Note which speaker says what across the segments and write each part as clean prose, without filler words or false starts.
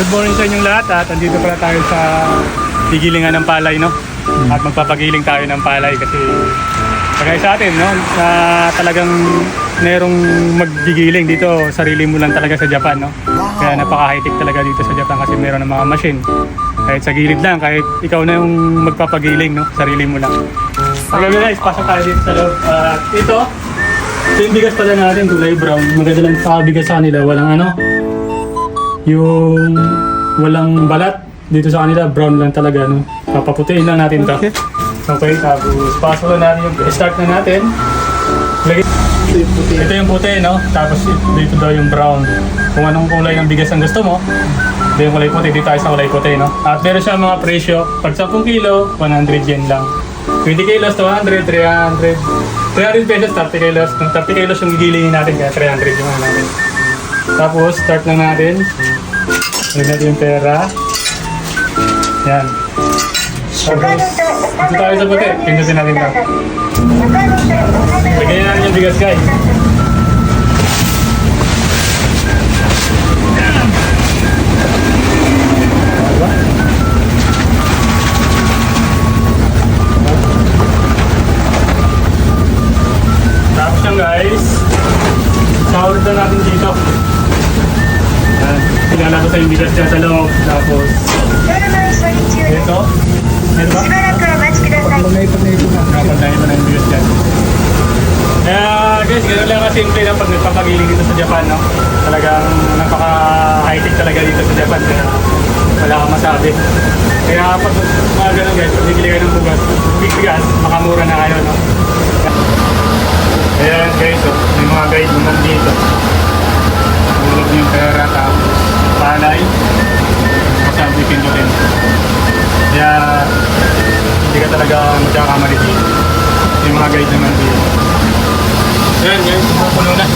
Speaker 1: Good morning sa inyong lahat at andito pala tayo sa gigilingan ng palay, no? At magpapagiling tayo ng palay kasi kagaya sa atin, no? Na talagang merong maggigiling dito, sarili mo lang talaga sa Japan, no? Kaya napaka-high-tech talaga dito sa Japan kasi meron ng mga machine. Kahit sa gilid lang, kahit ikaw na yung magpapagiling, no? Sarili mo lang. Okay guys, pasok tayo dito sa loob. Ito yung bigas pala natin, kulay brown. Maganda lang sa bigas sa kanila, walang yung walang balat. Dito sa kanila, brown lang talaga, no? Papaputiin lang natin to. Okay, tapos pasok lang natin yung start na natin. Ito yung puti, no? Tapos dito daw yung brown. Kung anong kulay ng bigas ang gusto mo, ito yung kulay puti. Dito tayo sa kulay puti, no? At meron siya mga presyo. Pag 10 kilo, 100 yen lang. 20 kilos, 200, 300. 300 pesos, 30 kilos. Kung 30 kilos yung gigilingin natin, kaya 300 yung ano natin. Tapos, start lang natin. Lagyan natin yung pera. Yan. Tapos, dito tayo sa puti. Pindutin natin ito. Lagyan natin yung bigas, guys. Tapos yan, guys. Sahurd na natin dito. Yan. Pinala ko sa yung bigas dyan sa loob. Tapos, ito. Ito ba? Kapag-nahin mo na yung bigas dyan. Kaya guys, gano'n lang kasimple na pag nagpapagiling dito sa Japan, no? Talagang napaka-high-tech talaga dito sa Japan. Kaya wala kang masabi. Kaya pag mga gano'n guys, pag bibili kayo ng bigas, makamura na kayo, no? Ayan guys, oh, may mga guide naman dito. Tulog yung pera, tapos palay. Sabi pindutin. Kaya hindi ka talaga magkakamali dito. May mga guide naman dito. Ayan guys, puno na.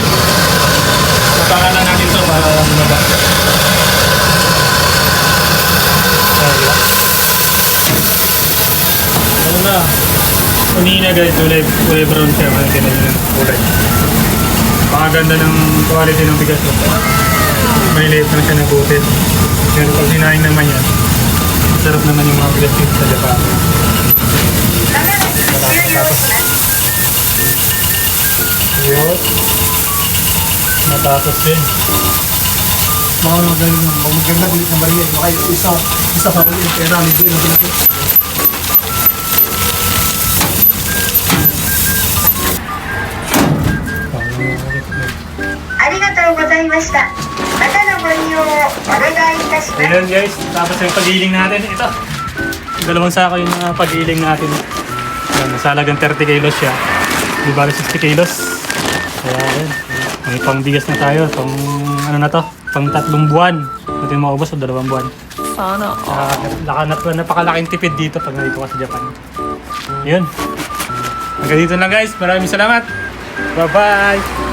Speaker 1: Tatangan na natin ito para bumaba. Ano na? Unina guys, kulay brown siya. Malaki na yun ang kulay. Pakaganda ng quality ng bigas mo. May liit lang siya ng butil. Pero pag sinaing naman yan, sarap naman yung mga bigas dito sa Japan. Yun. Matapos din.
Speaker 2: Mga magaling ng magaganda ulit ng bariya. Makayo isa pa ulit yung pera. Libre na pinito.
Speaker 1: Ayan guys, tapos yung pag-iiling natin, ito. Dalawang sako yung pag-iiling natin. Ayan, nasalagang 30 kilos siya. Di bali 60 kilos. Kaya ayan, may pangbigas na tayo. Pang ano na to, pang 3 buwan. Ito yung maubos o 2 buwan.
Speaker 2: Sana.
Speaker 1: Napakalaking tipid dito pag nandito ka sa Japan. Yun. Hanggang dito lang guys, maraming salamat. Bye-bye.